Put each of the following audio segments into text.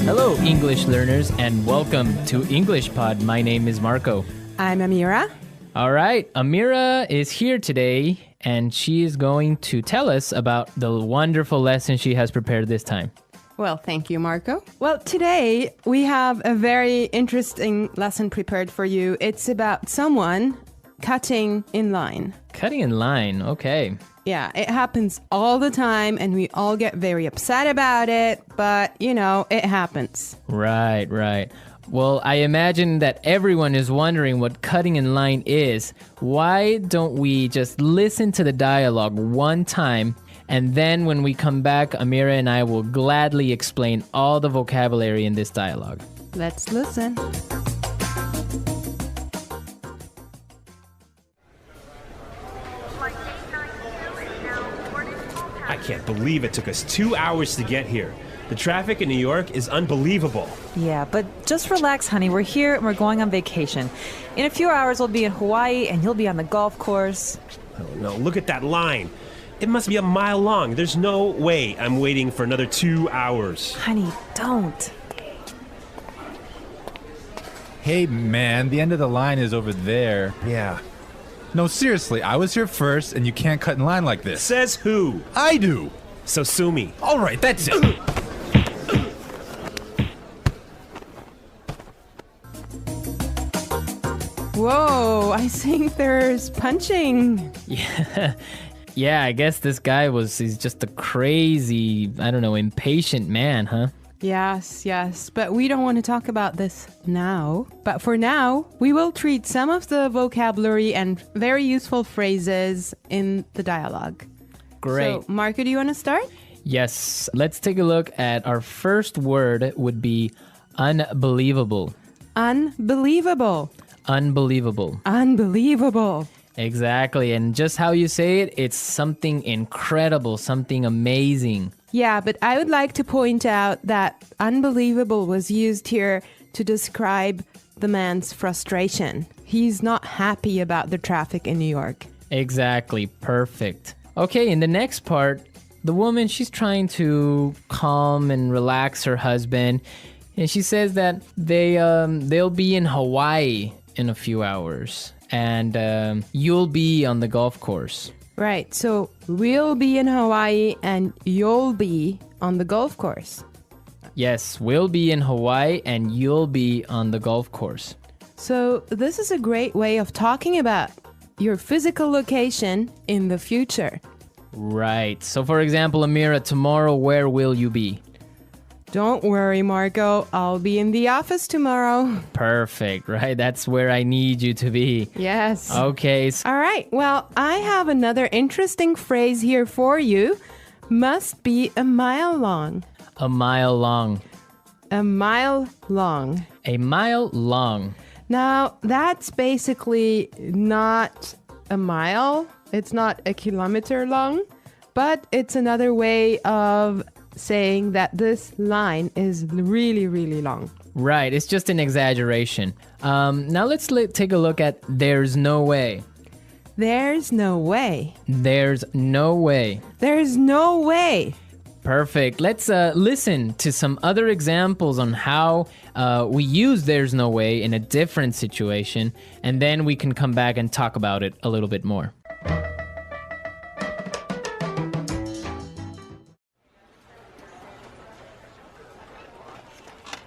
Hello, English learners, and welcome to English Pod. My name is Marco. I'm Amira. All right, Amira is here today, and she is going to tell us about the wonderful lesson she has prepared this time. Well, thank you, Marco. Well, today we have a very interesting lesson prepared for you. It's about someone cutting in line. Cutting in line, okay. Yeah, it happens all the time and we all get very upset about it, but it happens. Right. Well, I imagine that everyone is wondering what cutting in line is. Why don't we just listen to the dialogue one time, and then when we come back, Amira and I will gladly explain all the vocabulary in this dialogue. Let's listen. I can't believe it took us 2 hours to get here. The traffic in New York is unbelievable. Yeah, but just relax, honey. We're here and we're going on vacation. In a few hours, we'll be in Hawaii and you'll be on the golf course. Oh no, look at that line. It must be a mile long. There's no way I'm waiting for another 2 hours. Honey, don't. Hey, man, the end of the line is over there. Yeah. No, seriously, I was here first, and you can't cut in line like this. Says who? I do. So sue me. All right, that's it. Whoa, I think there's punching. Yeah, I guess this guy he's just a crazy, impatient man, huh? Yes, but we don't want to talk about this now. But for now, we will treat some of the vocabulary and very useful phrases in the dialogue. Great. So, Marco, do you want to start? Yes, let's take a look at our first word would be unbelievable. Unbelievable. Unbelievable. Unbelievable. Exactly, and just how you say it, it's something incredible, something amazing. Yeah, but I would like to point out that unbelievable was used here to describe the man's frustration. He's not happy about the traffic in New York. Exactly, perfect. Okay, in the next part, the woman, she's trying to calm and relax her husband, and she says that they'll be in Hawaii in a few hours, and you'll be on the golf course. Right, so we'll be in Hawaii and you'll be on the golf course. Yes, we'll be in Hawaii and you'll be on the golf course. So this is a great way of talking about your physical location in the future. Right. So for example, Amira, tomorrow, where will you be? Don't worry, Marco. I'll be in the office tomorrow. Perfect, right? That's where I need you to be. Yes. Okay. All right. Well, I have another interesting phrase here for you. Must be a mile long. A mile long. A mile long. A mile long. Now, that's basically not a mile. It's not a kilometer long, but it's another way of saying that this line is really, really long. Right, it's just an exaggeration. Now let's take a look at there's no way. There's no way. There's no way. There's no way. Perfect. Let's listen to some other examples on how we use there's no way in a different situation, and then we can come back and talk about it a little bit more.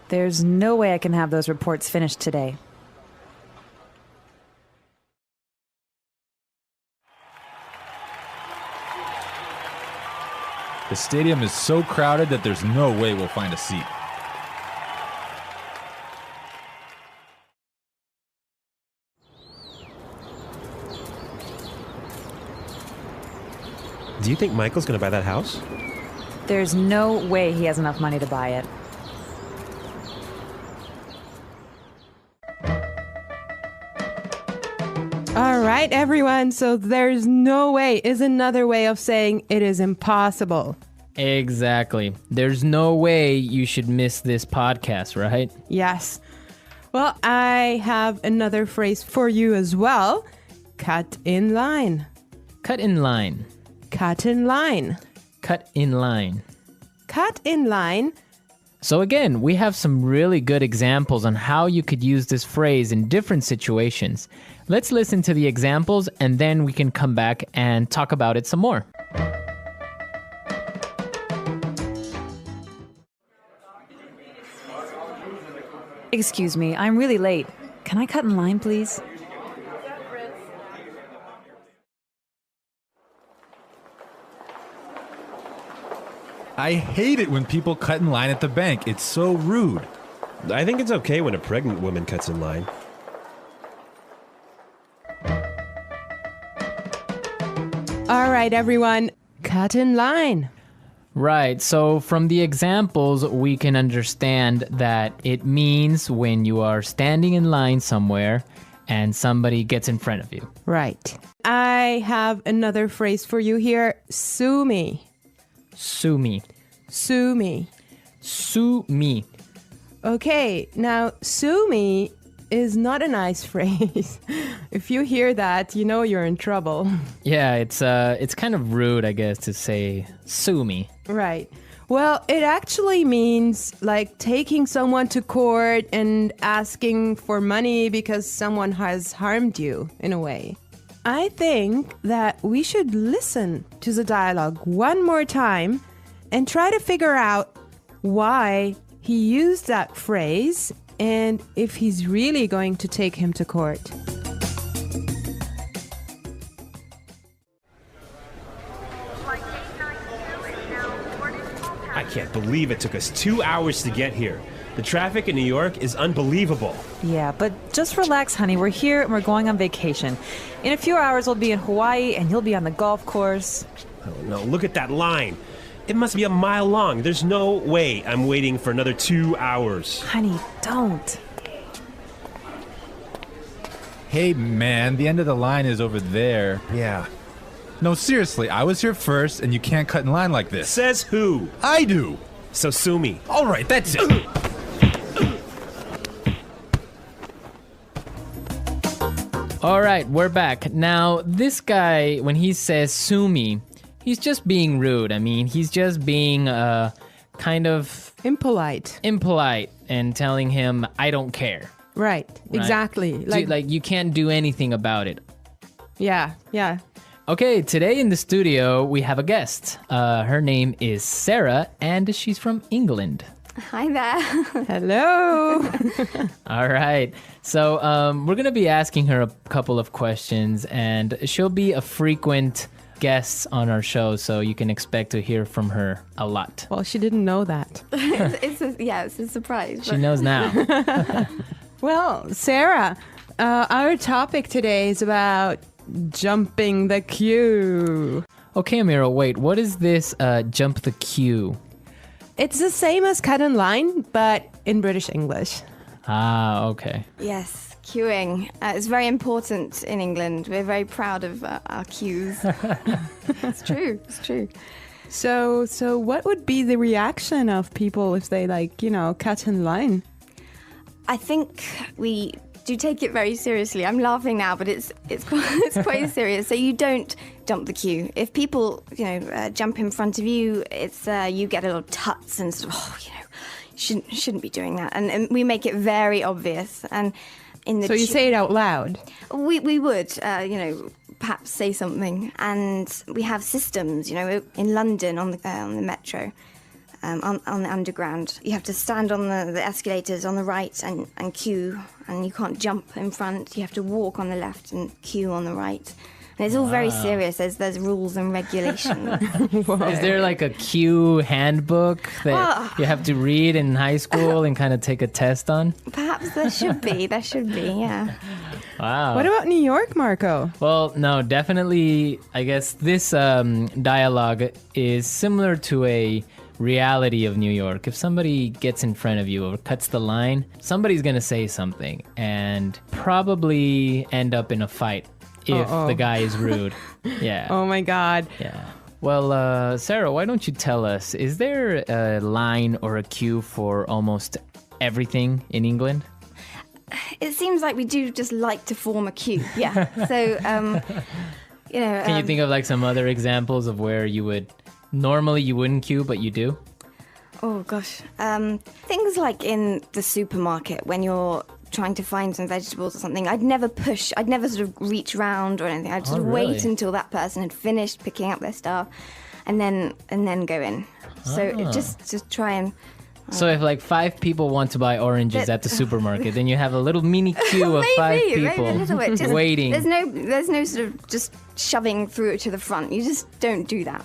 There's no way I can have those reports finished today. The stadium is so crowded that there's no way we'll find a seat. Do you think Michael's gonna buy that house? There's no way he has enough money to buy it. All right, everyone. So there's no way is another way of saying it is impossible. Exactly. There's no way you should miss this podcast, right? Yes. Well, I have another phrase for you as well. Cut in line. Cut in line. Cut in line. Cut in line. Cut in line So again, we have some really good examples on how you could use this phrase in different situations. Let's listen to the examples and then we can come back and talk about it some more. Excuse me, I'm really late. Can I cut in line, please? I hate it when people cut in line at the bank. It's so rude. I think it's okay when a pregnant woman cuts in line. All right, everyone, cut in line. Right, so from the examples, we can understand that it means when you are standing in line somewhere and somebody gets in front of you. Right. I have another phrase for you here. Sue me. Sue me. Sue me. Sue me. Okay, now sue me is not a nice phrase. If you hear that, you know you're in trouble. Yeah, it's kind of rude, I guess, to say sue me. Right. Well, it actually means like taking someone to court and asking for money because someone has harmed you in a way. I think that we should listen to the dialogue one more time and try to figure out why he used that phrase and if he's really going to take him to court. I can't believe it took us 2 hours to get here. The traffic in New York is unbelievable. Yeah, but just relax, honey. We're here and we're going on vacation. In a few hours, we'll be in Hawaii and you'll be on the golf course. Oh no, look at that line. It must be a mile long. There's no way I'm waiting for another 2 hours. Honey, don't. Hey, man, the end of the line is over there. Yeah. No, seriously, I was here first, and you can't cut in line like this. Says who? I do. So sue me. All right, that's it. All right, we're back. Now, this guy, when he says sue me, he's just being rude. I mean, he's just being kind of Impolite. impolite and telling him, I don't care. Right. Exactly. Like you can't do anything about it. Yeah. Okay, today in the studio, we have a guest. Her name is Sarah, and she's from England. Hi there. Hello. All right. So we're going to be asking her a couple of questions, and she'll be a frequent guest on our show, so you can expect to hear from her a lot. Well, she didn't know that. it's a surprise. She knows now. Well, Sarah, our topic today is about jumping the queue. Okay, Amira, wait. What is this jump the queue? It's the same as cut in line, but in British English. Ah, okay. Yes, queuing. It's very important in England. We're very proud of our queues. It's true. So what would be the reaction of people if they cut in line? I think we do take it very seriously. I'm laughing now, but it's quite serious. So you don't jump the queue. If people jump in front of you, it's you get a little tuts and sort of shouldn't be doing that. And we make it very obvious. And so you say it out loud. We would perhaps say something. And we have systems. In London on the metro. On the underground, you have to stand on the escalators on the right and queue, and you can't jump in front. You have to walk on the left and queue on the right. And it's all very serious. There's rules and regulations. Is there like a queue handbook that you have to read in high school and kind of take a test on? Perhaps there should be, yeah. Wow. What about New York, Marco? Well, no, definitely, I guess this dialogue is similar to a reality of New York. If somebody gets in front of you or cuts the line, somebody's going to say something and probably end up in a fight if the guy is rude. Yeah. Oh my God. Yeah. Well, Sarah, why don't you tell us, is there a line or a queue for almost everything in England? It seems like we do just like to form a queue. Yeah. So, Can you think of like some other examples of where you would normally you wouldn't queue, but you do? Oh gosh. Things like in the supermarket when you're trying to find some vegetables or something, I'd never sort of reach round or anything. I'd sort of wait until that person had finished picking up their stuff and then go in. So just try and... So if like 5 people want to buy oranges at the supermarket, then you have a little mini queue of 5 people maybe a little bit. Just, waiting. There's no sort of just shoving through it to the front. You just don't do that.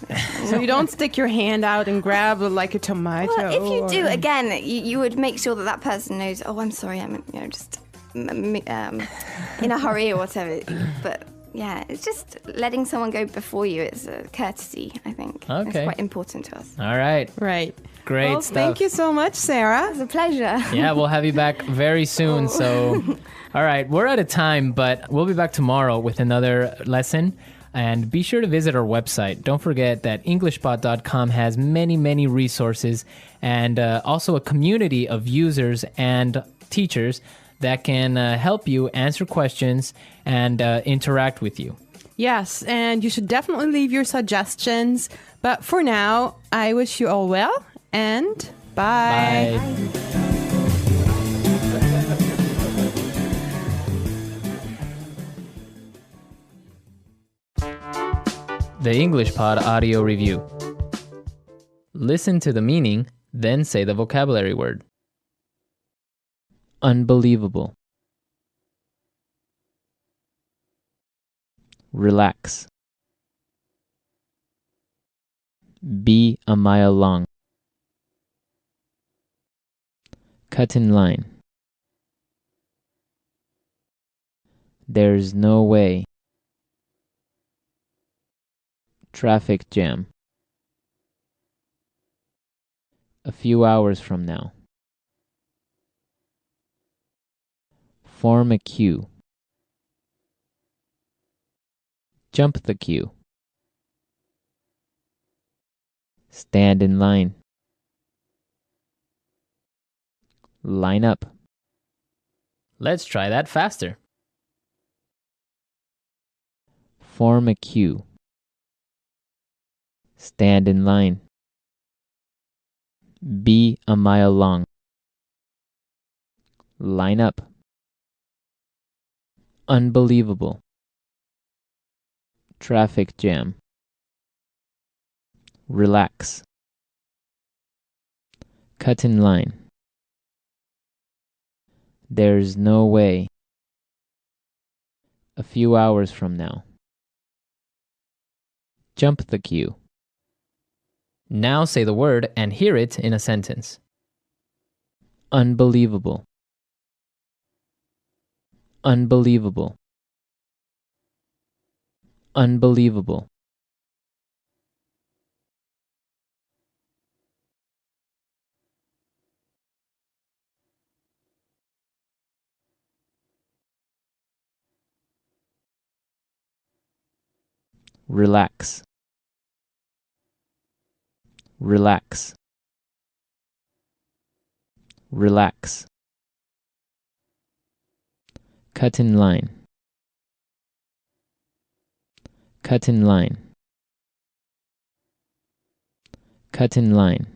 So you don't stick your hand out and grab like a tomato. Well, if you do, again, you would make sure that person knows. Oh, I'm sorry, I'm just in a hurry or whatever. But yeah, it's just letting someone go before you. It's a courtesy, I think. Okay. It's quite important to us. All right. Right. Great well, stuff. Thank you so much, Sarah. It's a pleasure. Yeah, we'll have you back very soon. So, all right, we're out of time, but we'll be back tomorrow with another lesson. And be sure to visit our website. Don't forget that EnglishPod.com has many, many resources and also a community of users and teachers that can help you answer questions and interact with you. Yes, and you should definitely leave your suggestions. But for now, I wish you all well and bye. The English Pod Audio Review. Listen to the meaning, then say the vocabulary word. Unbelievable. Relax. Be a mile long. Cut in line. There's no way. Traffic jam. A few hours from now. Form a queue. Jump the queue. Stand in line. Line up. Let's try that faster. Form a queue. Stand in line. Be a mile long. Line up. Unbelievable. Traffic jam. Relax. Cut in line. There's no way. A few hours from now. Jump the queue. Now say the word and hear it in a sentence. Unbelievable. Unbelievable. Unbelievable. Relax. Relax. Relax. Cut in line. Cut in line. Cut in line.